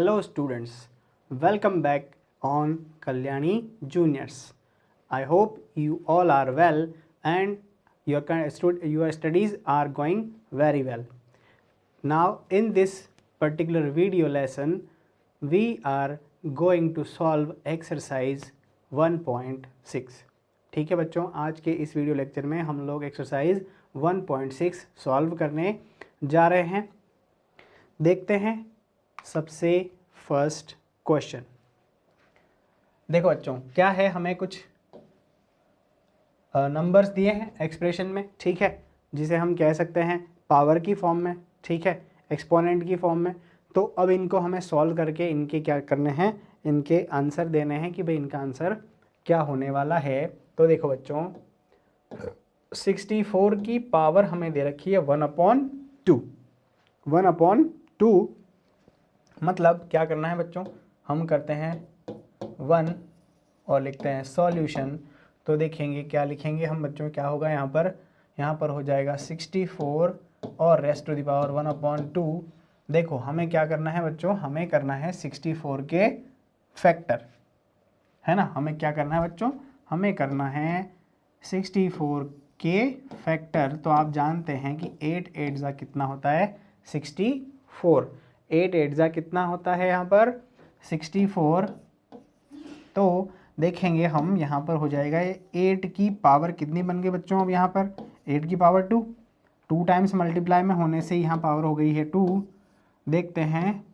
Hello students, welcome back on Kalyani Juniors. I hope you all are well and your studies are going very well. Now in this particular video lesson, we are going to solve exercise 1.6. ठीक है बच्चों, आज के इस video lecture में हम लोग exercise 1.6 solve करने जा रहे हैं। देखते हैं सबसे फर्स्ट क्वेश्चन। देखो बच्चों, क्या है, हमें कुछ नंबर्स दिए हैं एक्सप्रेशन में, ठीक है, जिसे हम कह सकते हैं पावर की फॉर्म में, ठीक है, एक्सपोनेंट की फॉर्म में। तो अब इनको हमें सॉल्व करके इनके क्या करने हैं, इनके आंसर देने हैं कि भाई इनका आंसर क्या होने वाला है। तो देखो बच्चों, 64 की पावर हमें दे रखी है 1/2। 1/2 मतलब क्या करना है बच्चों, हम करते हैं 1 और लिखते हैं सॉल्यूशन। तो देखेंगे क्या लिखेंगे हम बच्चों, क्या होगा यहाँ पर हो जाएगा 64 और रेस्ट टू द पावर 1/2। देखो हमें क्या करना है बच्चों, हमें करना है 64 के फैक्टर, है ना। हमें क्या करना है बच्चों, हमें करना है 64 के फैक्टर। तो आप जानते हैं कि 8 8 जा कितना होता है 64। 8 8 जा कितना होता है यहाँ पर 64। तो देखेंगे हम यहाँ पर हो जाएगा 8 की पावर कितनी बन गई बच्चों, अब यहाँ पर 8 की पावर 2 टाइम्स मल्टीप्लाई में होने से यहाँ पावर हो गई है 2। देखते हैं,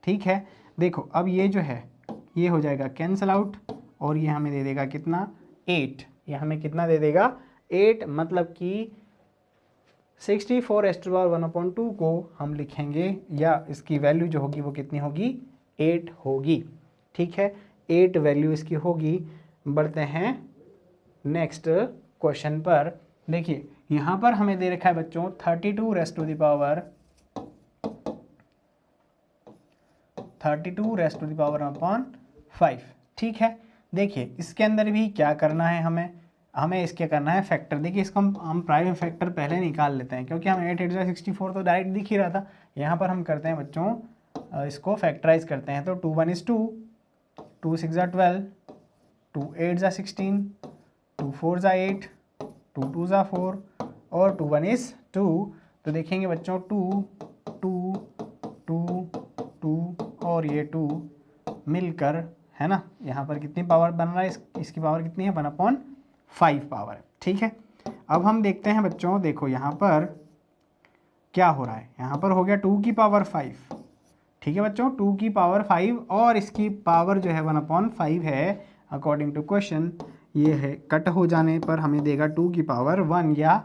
ठीक है। देखो अब ये जो है ये हो जाएगा कैंसल आउट और ये हमें दे देगा कितना 8। ये हमें कितना दे देगा 8। मतलब कि 64 रेज़्ड टू द पावर 1/2 को हम लिखेंगे, या इसकी वैल्यू जो होगी वो कितनी होगी 8 होगी, ठीक है, 8 वैल्यू इसकी होगी। बढ़ते हैं नेक्स्ट क्वेश्चन पर। देखिए यहाँ पर हमें दे रखा है बच्चों 32 रेज़्ड टू द पावर 1/5, ठीक है। देखिए इसके अंदर भी क्या करना है, हमें इसके करना है फैक्टर। देखिए इसको हम प्राइम फैक्टर पहले निकाल लेते हैं, क्योंकि हम 8 8 जा 64 तो डायरेक्ट दिख ही रहा था। यहाँ पर हम करते हैं बच्चों इसको फैक्टराइज करते हैं। तो 2 1 is 2, 2 6 जा 12, 2 8 जा 16, 2 4 जा 8, 2 2 जा 4 और 2 1 is 2। तो देखेंगे बच्चों 2 2 2 2 और ये 2 मिलकर, है ना, यहाँ पर कितनी पावर बन रहा है, इसकी पावर कितनी है 1/5 पावर, ठीक है। अब हम देखते हैं बच्चों, देखो यहाँ पर क्या हो रहा है, यहाँ पर हो गया 2 की पावर 5, ठीक है बच्चों, 2 की पावर 5 और इसकी पावर जो है 1/5 है। अकॉर्डिंग टू क्वेश्चन ये है, कट हो जाने पर हमें देगा 2 की पावर 1 या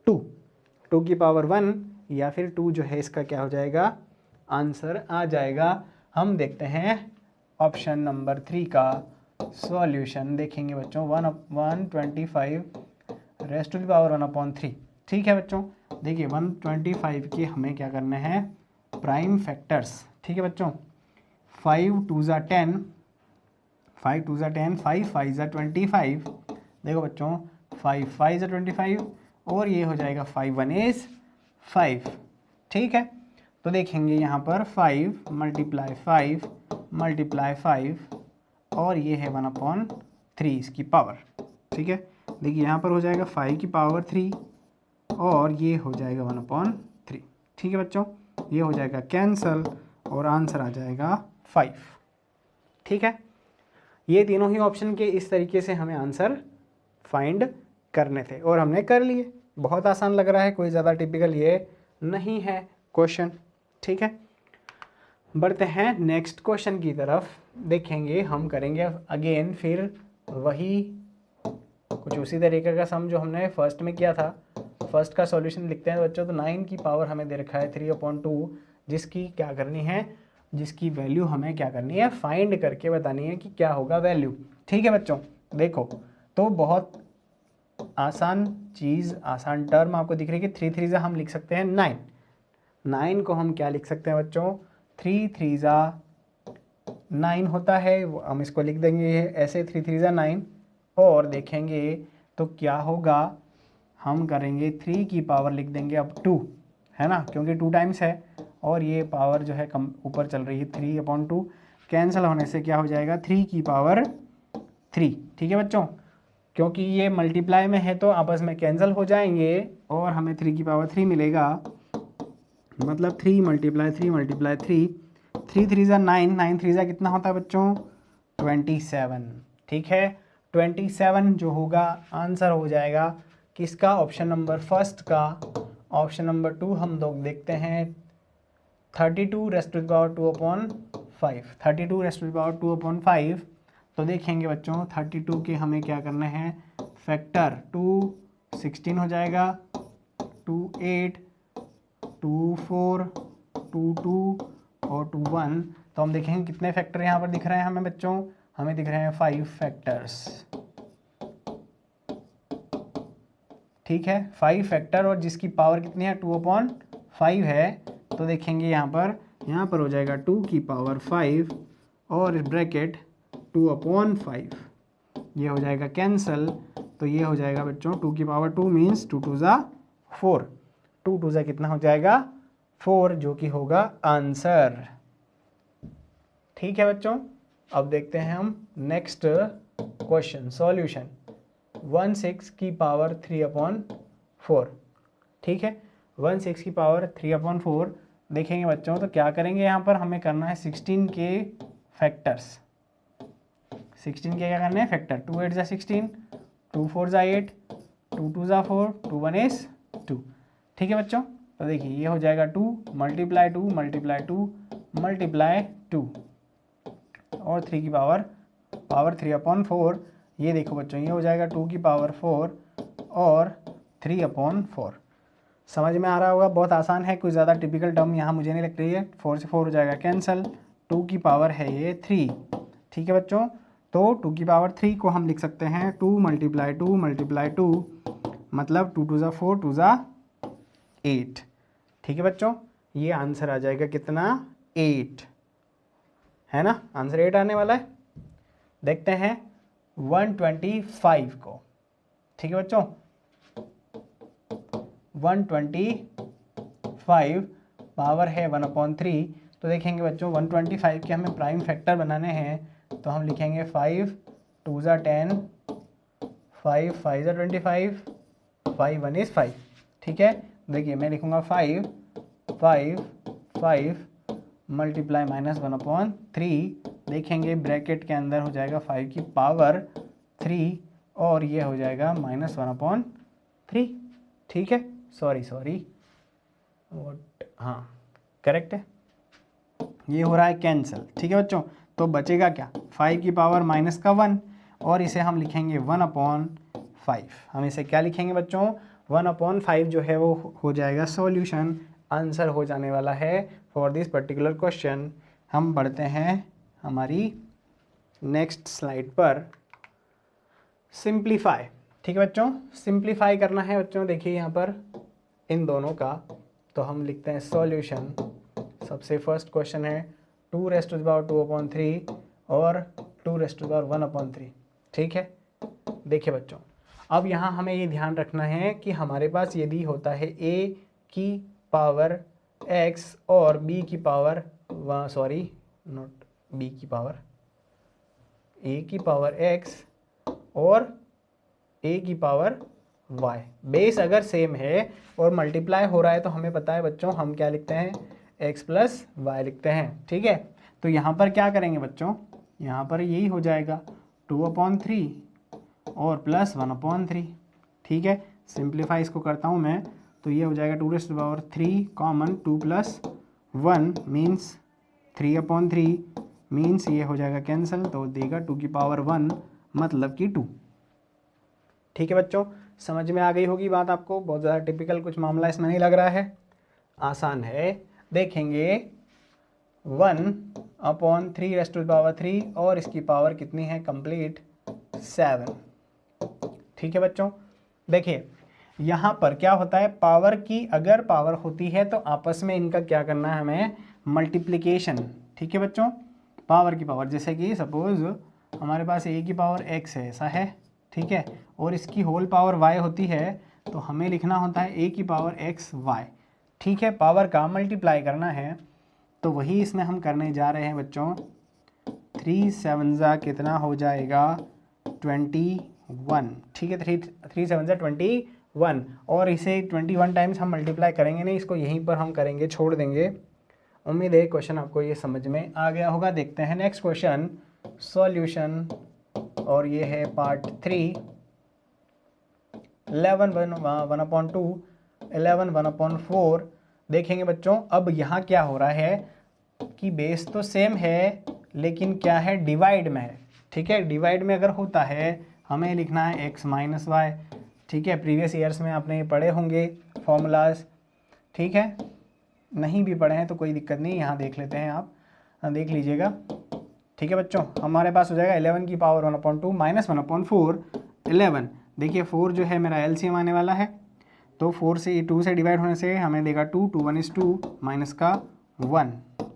2 की पावर 1 या फिर 2 जो है इसका क्या हो जाएगा आंसर आ जाएगा। हम देखते हैं ऑप्शन नंबर 3 का सॉल्यूशन। देखेंगे बच्चों 125 रेज़्ड टू द पावर 1/3, ठीक है बच्चों। देखिए 125 के हमें क्या करने हैं प्राइम फैक्टर्स, ठीक है बच्चों। 5 2 जा 10, 5 2 जा 10, 5 5 जा 25। देखो बच्चों 5 5 जा 25 और ये हो जाएगा 5 1 is 5, ठीक है। तो देखेंगे यहाँ पर 5 मल्टीप्लाई 5 और ये है 1/3 इसकी पावर, ठीक है। देखिए यहाँ पर हो जाएगा 5 की पावर 3 और ये हो जाएगा 1/3, ठीक है बच्चों। ये हो जाएगा कैंसल और आंसर आ जाएगा 5, ठीक है। ये तीनों ही ऑप्शन के इस तरीके से हमें आंसर फाइंड करने थे और हमने कर लिए। बहुत आसान लग रहा है, कोई ज़्यादा टिपिकल ये नहीं है क्वेश्चन, ठीक है। बढ़ते हैं नेक्स्ट क्वेश्चन की तरफ। देखेंगे हम करेंगे अगेन फिर वही कुछ उसी तरीके का सम जो हमने फर्स्ट में किया था। फर्स्ट का सॉल्यूशन लिखते हैं बच्चों। तो 9 की पावर हमें दे रखा है 3/2, जिसकी क्या करनी है, जिसकी वैल्यू हमें क्या करनी है फाइंड करके बतानी है कि क्या होगा वैल्यू, ठीक है बच्चों। देखो तो बहुत आसान चीज़, आसान टर्म आपको दिख रही है कि 3 3 हम लिख सकते हैं 9। 9 को हम क्या लिख सकते हैं बच्चों, 3 3 जा 9 होता है, हम इसको लिख देंगे ऐसे 3 3 जा 9। और देखेंगे तो क्या होगा, हम करेंगे 3 की पावर लिख देंगे अब 2, है ना, क्योंकि 2 टाइम्स है और ये पावर जो है कम ऊपर चल रही है 3/2, कैंसिल होने से क्या हो जाएगा 3 की पावर 3। ठीक है बच्चों, क्योंकि ये मल्टीप्लाई में है तो आपस में कैंसिल हो जाएंगे और हमें 3 की पावर 3 मिलेगा, मतलब 3 × 3 3 3 ज़ा 9, 9 3 ज़ा कितना होता है बच्चों 27। ठीक है, 27 जो होगा आंसर हो जाएगा किसका, ऑप्शन नंबर फर्स्ट का। ऑप्शन नंबर 2 हम लोग देखते हैं 32⁻²/5, 32⁻²/5। तो देखेंगे बच्चों 32 के हमें क्या करना है फैक्टर, 2 16 हो जाएगा, 2 8, 2 4, 2 2 और 2 1। तो हम देखेंगे कितने फैक्टर यहाँ पर दिख रहे हैं हमें बच्चों, हमें दिख रहे हैं 5 फैक्टर्स। ठीक है, 5 फैक्टर और जिसकी पावर कितनी है 2/5 है। तो देखेंगे यहाँ पर हो जाएगा 2 की पावर 5 और ब्रैकेट 2/5, ये हो जाएगा कैंसल। तो ये हो जाएगा बच्चों 2 की पावर 2 मीन्स 2 2 ज़ा 4, 2 2 ज़ा कितना हो जाएगा 4, जो कि होगा आंसर। ठीक है बच्चों, अब देखते हैं हम नेक्स्ट क्वेश्चन सॉल्यूशन। 16 की पावर 3/4। ठीक है, 16 की पावर 3/4 देखेंगे बच्चों तो क्या करेंगे, यहाँ पर हमें करना है 16 के फैक्टर्स। 16 के क्या करने हैं फैक्टर, 2 8 ज़ा 16, 2 4 ज़ा 8, 2 2 ज़ा 4, 2 1 is 2। ठीक है बच्चों, तो देखिए ये हो जाएगा 2 × 2 × 2 × 2 और 3 की पावर 3/4। ये देखो बच्चों ये हो जाएगा 2 की पावर 4 और 3/4। समझ में आ रहा होगा, बहुत आसान है, कोई ज़्यादा टिपिकल टर्म यहाँ मुझे नहीं लग रही है। 4 से 4 हो जाएगा कैंसल, 2 की पावर है ये 3। ठीक है बच्चों, तो 2 की पावर 3 को हम लिख सकते हैं 2 × 2 × 2, मतलब 2 2 ज़ा 4, 2 ज़ा 8। ठीक है बच्चों, ये आंसर आ जाएगा कितना 8, है ना, आंसर 8 आने वाला है। देखते हैं 125 को। ठीक है बच्चों, 125 पावर है 1/3। तो देखेंगे बच्चों 125 के हमें प्राइम फैक्टर बनाने हैं, तो हम लिखेंगे 5 2 ज़ा 10, 5 5 ज़ा 25, 5 1 is 5। ठीक है, देखिए मैं लिखूँगा 5 5 5 मल्टीप्लाई -1/3। देखेंगे ब्रैकेट के अंदर हो जाएगा 5 की पावर 3 और ये हो जाएगा -1/3। ठीक है, सॉरी हाँ करेक्ट है, ये हो रहा है कैंसिल। ठीक है बच्चों, तो बचेगा क्या 5 की पावर -1 और इसे हम लिखेंगे 1/5। हम इसे क्या लिखेंगे बच्चों 1/5 जो है वो हो जाएगा सॉल्यूशन, आंसर हो जाने वाला है फॉर दिस पर्टिकुलर क्वेश्चन। हम बढ़ते हैं हमारी नेक्स्ट स्लाइड पर, सिंप्लीफाई। ठीक है बच्चों, सिंप्लीफाई करना है बच्चों, देखिए यहाँ पर इन दोनों का, तो हम लिखते हैं सॉल्यूशन। सबसे फर्स्ट क्वेश्चन है 2⁻² 2/3 और 2⁻1/3। ठीक है, देखिए बच्चों अब यहाँ हमें ये ध्यान रखना है कि हमारे पास यदि होता है a की पावर x और b की पावर a की पावर x और a की पावर y, बेस अगर सेम है और मल्टीप्लाई हो रहा है तो हमें पता है बच्चों हम क्या लिखते हैं x + y लिखते हैं। ठीक है, तो यहाँ पर क्या करेंगे बच्चों, यहाँ पर यही हो जाएगा 2/3 और +1/3। ठीक है, सिंप्लीफाई इसको करता हूँ मैं, तो ये हो जाएगा 2⁻³ कॉमन 2 + 1 मीन्स 3/3 मीन्स ये हो जाएगा कैंसिल, तो देगा 2 की पावर 1 मतलब कि 2। ठीक है बच्चों, समझ में आ गई होगी बात आपको, बहुत ज़्यादा टिपिकल कुछ मामला इसमें नहीं लग रहा है, आसान है। देखेंगे 1/3 और इसकी पावर कितनी है कंप्लीट 7। ठीक है बच्चों, देखिए यहाँ पर क्या होता है, पावर की अगर पावर होती है तो आपस में इनका क्या करना है हमें मल्टीप्लिकेशन। ठीक है बच्चों, पावर की पावर, जैसे कि सपोज हमारे पास a की पावर x है, ऐसा है। ठीक है, और इसकी होल पावर y होती है, तो हमें लिखना होता है a की पावर x y। ठीक है, पावर का मल्टीप्लाई करना है, तो वही इसमें हम करने जा रहे हैं बच्चों। 3 7 जा कितना हो जाएगा 21, ठीक है, 3 7 जा 21, और इसे 21 टाइम्स हम मल्टीप्लाई करेंगे नहीं, इसको यहीं पर हम करेंगे, छोड़ देंगे। उम्मीद है क्वेश्चन आपको ये समझ में आ गया होगा। देखते हैं नेक्स्ट क्वेश्चन सॉल्यूशन, और ये है पार्ट 3। 11 1/2, 11 1/4। देखेंगे बच्चों, अब यहाँ क्या हो रहा है कि बेस तो सेम है, लेकिन क्या है, डिवाइड में है। ठीक है, डिवाइड में अगर होता है हमें लिखना है x माइनस वाई। ठीक है, प्रीवियस ईयर्स में आपने ये पढ़े होंगे फॉर्मूलाज। ठीक है, नहीं भी पढ़े हैं तो कोई दिक्कत नहीं, यहाँ देख लेते हैं, आप देख लीजिएगा। ठीक है बच्चों, हमारे पास हो जाएगा 11 की पावर 1/2 माइनस 1/4 11। देखिए 4 जो है मेरा एलसीएम आने वाला है, तो 4 से 2 से डिवाइड होने से हमें देगा 2, 2 1 is 2 माइनस का 1।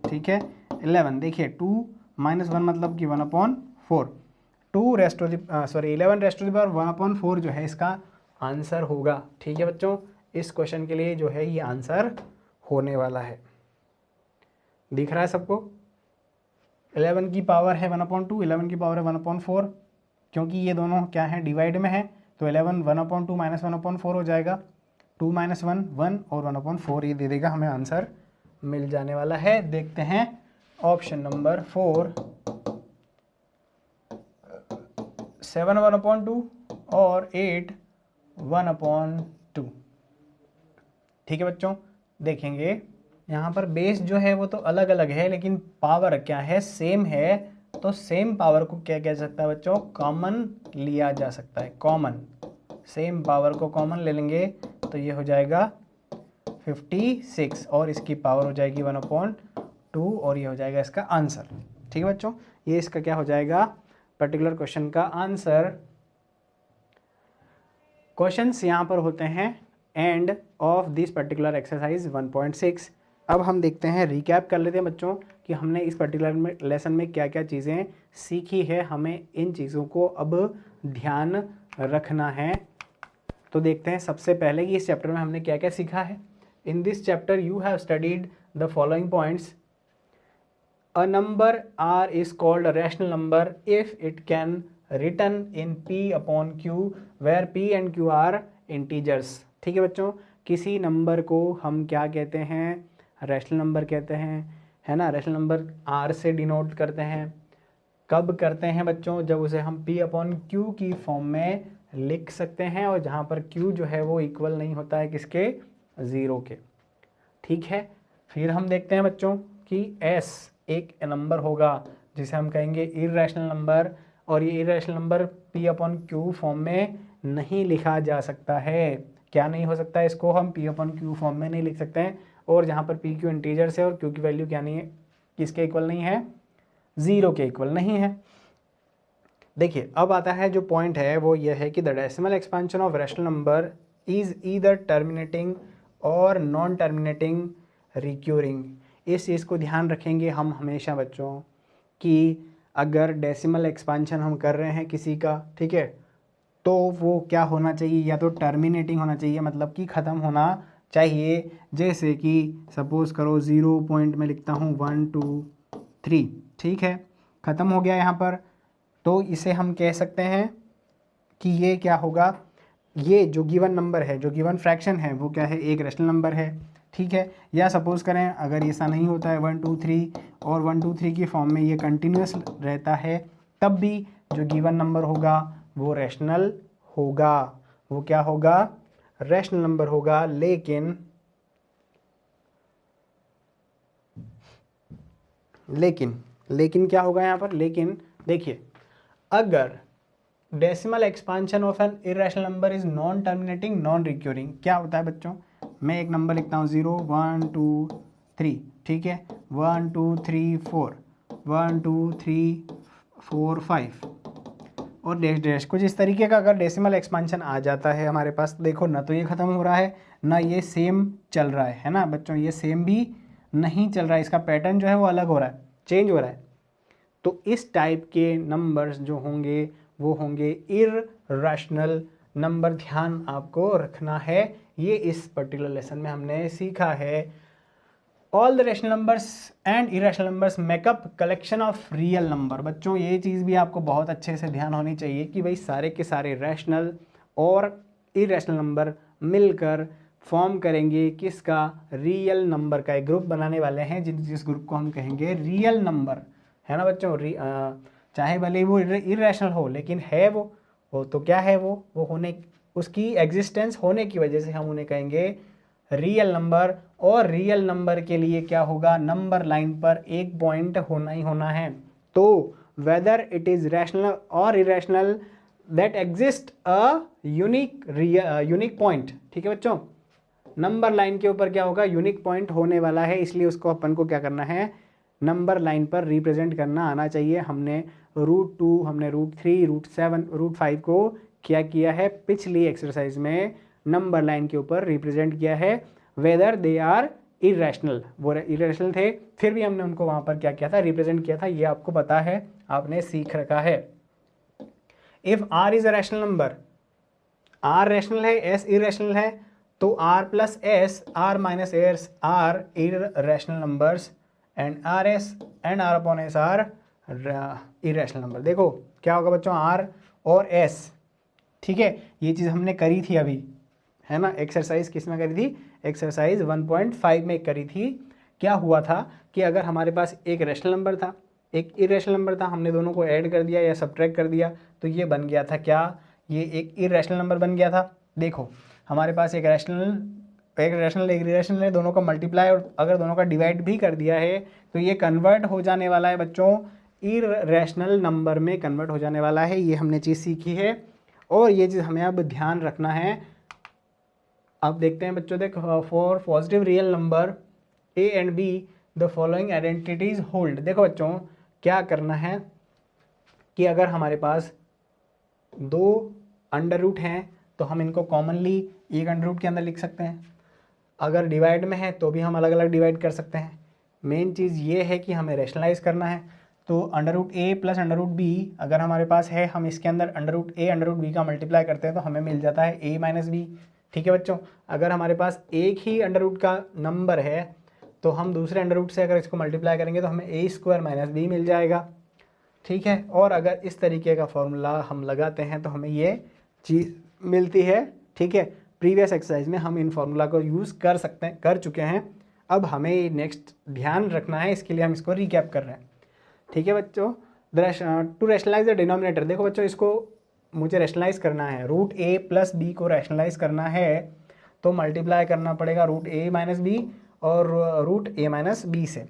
ठीक है, 11, देखिए 2 माइनस 1 मतलब कि 1/4। 2 raised to the 11 raised to the power 1/4 जो है इसका आंसर होगा। ठीक है बच्चों, इस क्वेश्चन के लिए जो है ये आंसर होने वाला है। दिख रहा है सबको? 11 की पावर है 1/2, 11 की पावर है 1/4, क्योंकि ये दोनों क्या है, डिवाइड में है, तो 11 1/2 माइनस 1/4 हो जाएगा। 2 माइनस 1 1 और 1/4 ये दे देगा, हमें आंसर मिल जाने वाला है। देखते हैं ऑप्शन नंबर 4, 7 1/2 और 8 1/2। ठीक है बच्चों, देखेंगे यहाँ पर बेस जो है वो तो अलग अलग है, लेकिन पावर क्या है, सेम है। तो सेम पावर को क्या कह सकता है बच्चों, कॉमन लिया जा सकता है। कॉमन, सेम पावर को कॉमन ले लेंगे तो ये हो जाएगा 56, और इसकी पावर हो जाएगी 1/2, और ये हो जाएगा इसका आंसर। ठीक है बच्चों, ये इसका क्या हो जाएगा, पर्टिकुलर क्वेश्चन का आंसर। क्वेश्चंस यहाँ पर होते हैं end of this particular exercise 1.6। अब हम देखते हैं, रिकैप कर लेते हैं बच्चों कि हमने इस पर्टिकुलर लेसन में क्या क्या चीज़ें सीखी है। हमें इन चीज़ों को अब ध्यान रखना है। तो देखते हैं सबसे पहले कि इस चैप्टर में हमने क्या क्या सीखा है। In this chapter you have studied the following points. A number r is called a rational number if it can written in p upon q where p and q are integers। ठीक है बच्चों, किसी number को हम क्या कहते हैं, rational number कहते हैं, है ना। रैशनल नंबर r से डिनोट करते हैं। कब करते हैं बच्चों, जब उसे हम p अपॉन q की फॉर्म में लिख सकते हैं, और जहाँ पर q जो है वो इक्वल नहीं होता है किसके, 0 के। ठीक है, फिर हम देखते हैं बच्चों कि s एक नंबर होगा जिसे हम कहेंगे इर्रेशनल नंबर, और ये irrational number p upon Q form में नहीं लिखा जा सकता है। क्या नहीं हो सकता है, इसको हम p अपॉन क्यू फॉर्म में नहीं लिख सकते हैं, और जहाँ पर p क्यू इंटीजर्स है और q की वैल्यू क्या नहीं है, किसके इक्वल नहीं है, 0 के इक्वल नहीं है। देखिए अब आता है जो पॉइंट है वो ये है कि the decimal expansion of rational number is either terminating और नॉन टर्मिनेटिंग रिक्यूरिंग। इस चीज़ को ध्यान रखेंगे हम हमेशा बच्चों कि अगर डेसिमल एक्सपेंशन हम कर रहे हैं किसी का, ठीक है, तो वो क्या होना चाहिए, या तो टर्मिनेटिंग होना चाहिए, मतलब कि ख़त्म होना चाहिए। जैसे कि सपोज़ करो 0 पॉइंट में लिखता हूँ 1 2 3, ठीक है, ख़त्म हो गया यहाँ पर, तो इसे हम कह सकते हैं कि ये क्या होगा, ये जो गिवन नंबर है, जो गिवन फ्रैक्शन है वो क्या है, एक रैशनल नंबर है। ठीक है, या सपोज़ करें अगर ऐसा नहीं होता है 1 2 3 और 1 2 3 की फॉर्म में ये कंटिन्यूस रहता है, तब भी जो गिवन नंबर होगा वो रैशनल होगा। वो क्या होगा, रैशनल नंबर होगा। लेकिन क्या होगा यहाँ पर, लेकिन देखिए अगर decimal expansion of an irrational number is non terminating non recurring, क्या होता है बच्चों, मैं एक नंबर लिखता हूँ 0 1 2 3, ठीक है, 1 2 3 4 1 2 3 4 5 और डैश डैश, कुछ इस तरीके का अगर डेसिमल एक्सपांशन आ जाता है हमारे पास, देखो ना तो ये ख़त्म हो रहा है ना ये सेम चल रहा है ना बच्चों, ये सेम भी नहीं चल रहा है, इसका पैटर्न जो है वो अलग हो रहा है, चेंज हो रहा है। तो इस टाइप के नंबर्स जो होंगे वो होंगे इर्रेशनल नंबर ध्यान आपको रखना है। ये इस पर्टिकुलर लेसन में हमने सीखा है। All the rational numbers and irrational numbers makeup collection of real number. बच्चों ये चीज़ भी आपको बहुत अच्छे से ध्यान होनी चाहिए कि भाई सारे के सारे रैशनल और इरेशनल नंबर मिलकर फॉर्म करेंगे किसका, रियल नंबर का एक ग्रुप बनाने वाले हैं जिस ग्रुप को हम कहेंगे रियल नंबर, है ना बच्चों। चाहे भले वो इरेशनल हो लेकिन है वो तो क्या है, वो होने, उसकी एग्जिस्टेंस होने की वजह से हम उन्हें कहेंगे रियल नंबर। और रियल नंबर के लिए क्या होगा, नंबर लाइन पर एक पॉइंट होना ही होना है। तो वेदर इट इज रैशनल और irrational that exist a unique point. ठीक है बच्चों, नंबर लाइन के ऊपर क्या होगा, यूनिक पॉइंट होने वाला है, इसलिए उसको अपन को क्या करना है, नंबर लाइन पर रिप्रेजेंट करना आना चाहिए। हमने √2, हमने √3, √7, √5 को क्या किया है, पिछली एक्सरसाइज में नंबर लाइन के ऊपर रिप्रेजेंट किया है। वेदर दे आर इरेशनल, वो इरेशनल थे, फिर भी हमने उनको वहाँ पर क्या किया था, रिप्रेजेंट किया था। ये आपको पता है, आपने सीख रखा है। If r is a rational number, r rational है, एस इरेशनल है, तो r plus s, r minus s are irrational numbers and r s and r upon s are irrational number. देखो क्या होगा बच्चों, आर और एस, ठीक है, ये चीज़ हमने करी थी अभी, है ना। एक्सरसाइज किस में करी थी, एक्सरसाइज 1.5 में करी थी। क्या हुआ था कि अगर हमारे पास एक रैशनल नंबर था, एक इरेशनल नंबर था, हमने दोनों को ऐड कर दिया या सब्ट्रैक्ट कर दिया, तो ये बन गया था क्या, ये एक इरेशनल नंबर बन गया था। देखो हमारे पास एक रैशनल एक इरेशनल है, दोनों का मल्टीप्लाई और अगर दोनों का डिवाइड भी कर दिया है तो ये कन्वर्ट हो जाने वाला है बच्चों, इरेशनल नंबर में कन्वर्ट हो जाने वाला है। ये हमने चीज़ सीखी है और ये चीज़ हमें अब ध्यान रखना है। अब देखते हैं बच्चों, देख for positive real number A and be the following identities hold. देखो बच्चों क्या करना है कि अगर हमारे पास दो अंडर रूट हैं तो हम इनको कॉमनली एक अंडर रूट के अंदर लिख सकते हैं। अगर डिवाइड में है तो भी हम अलग अलग डिवाइड कर सकते हैं। मेन चीज़ ये है कि हमें रैशनलाइज करना है। तो अंडर रूट ए प्लस अंडर रूट बी अगर हमारे पास है, हम इसके अंदर under root A under root B का मल्टीप्लाई करते हैं तो हमें मिल जाता है ए माइनस बी। ठीक है बच्चों, अगर हमारे पास एक ही अंडर रूट का नंबर है तो हम दूसरे अंडर रूट से अगर इसको मल्टीप्लाई करेंगे तो हमें ए स्क्वायर माइनस बी मिल जाएगा। ठीक है, और अगर इस तरीके का फॉर्मूला हम लगाते हैं तो हमें ये चीज़ मिलती है। ठीक है, प्रीवियस एक्सरसाइज में हम इन फार्मूला को यूज़ कर सकते हैं, कर चुके हैं। अब हमें नेक्स्ट ध्यान रखना है, इसके लिए हम इसको रिकैप कर रहे हैं। ठीक है बच्चों, टू रैशनलाइज द डिनोमिनेटर। देखो बच्चों इसको मुझे रैशनलाइज करना है, रूट ए प्लस बी को रैशनलाइज करना है तो मल्टीप्लाई करना पड़ेगा रूट ए माइनस बी और रूट ए माइनस बी से।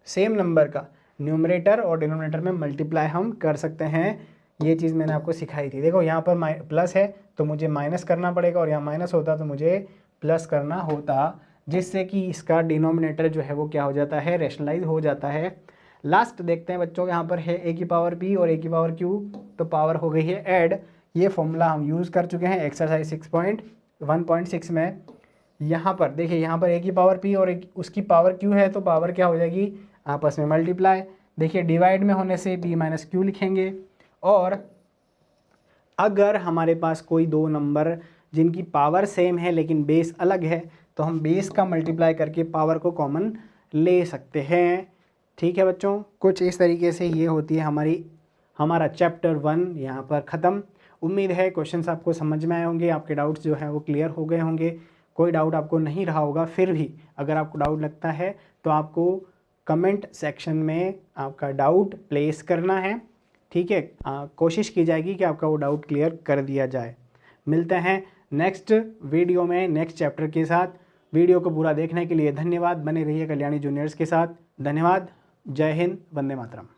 सेम नंबर का न्यूमरेटर और डिनोमिनेटर में मल्टीप्लाई हम कर सकते हैं। ये चीज़ मैंने आपको सिखाई थी। देखो यहाँ पर प्लस है तो मुझे माइनस करना पड़ेगा और यहाँ माइनस होता तो मुझे प्लस करना होता, जिससे कि इसका डिनोमिनेटर जो है वो क्या हो जाता है, रैशनलाइज हो जाता है। लास्ट देखते हैं बच्चों, यहाँ पर है ए की पावर पी और ए की पावर क्यू, तो पावर हो गई है ऐड। ये फॉर्मूला हम यूज़ कर चुके हैं एक्सरसाइज 6.1.6 में। यहाँ पर देखिए, यहाँ पर ए की पावर पी और उसकी पावर क्यू है तो पावर क्या हो जाएगी, आपस में मल्टीप्लाई। देखिए डिवाइड में होने से पी माइनस क्यू लिखेंगे, और अगर हमारे पास कोई दो नंबर जिनकी पावर सेम है लेकिन बेस अलग है तो हम बेस का मल्टीप्लाई करके पावर को कॉमन ले सकते हैं। ठीक है बच्चों, कुछ इस तरीके से ये होती है हमारा चैप्टर 1 यहाँ पर ख़त्म। उम्मीद है क्वेश्चंस आपको समझ में आए होंगे, आपके डाउट्स जो हैं वो क्लियर हो गए होंगे। कोई डाउट आपको नहीं रहा होगा, फिर भी अगर आपको डाउट लगता है तो आपको कमेंट सेक्शन में आपका डाउट प्लेस करना है। ठीक है, कोशिश की जाएगी कि आपका वो डाउट क्लियर कर दिया जाए। मिलते हैं नेक्स्ट वीडियो में नेक्स्ट चैप्टर के साथ। वीडियो को पूरा देखने के लिए धन्यवाद। बने रहिए कल्याणी जूनियर्स के साथ। धन्यवाद। जय हिंद, वंदे मातरम।